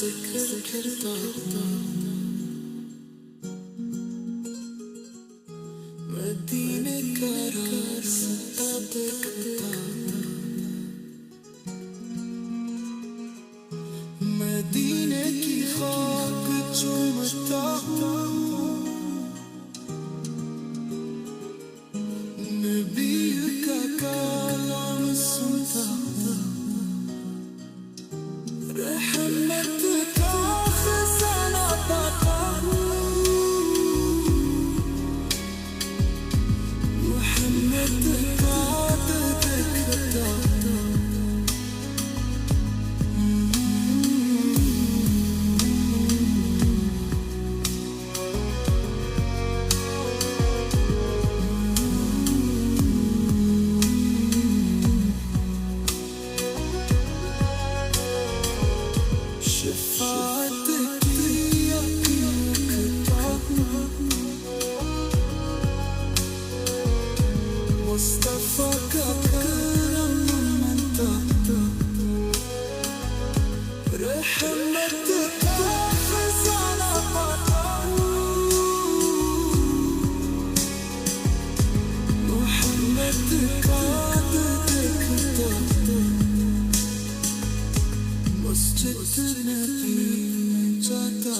जिक्र करता मदीने का रास्ता देखता मदीने की खाक चूमता नबी का कलाम सुनता रहमत का खजाना पाता मोहम्मद का देखता शफाअत की मुस्तफा का करम मनता रहमत का खजाना पाता मोहम्मद का देखता मस्जिद नबी में जाता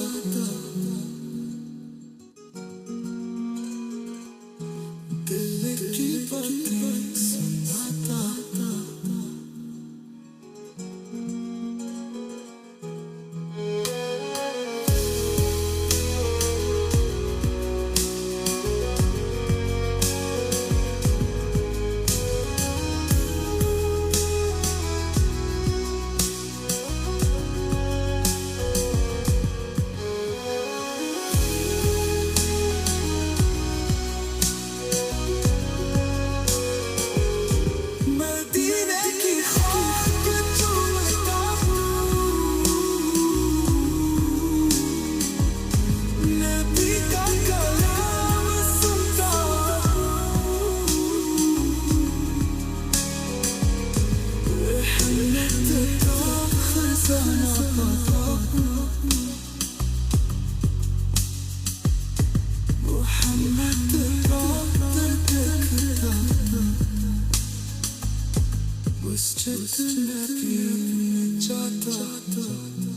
दिल की बातें सुनाता मदीने की खाक चूमता नबी का कलाम सुनता रहमत का खजाना पाता मोहम्मद का देखता मस्जिद नबी में जाता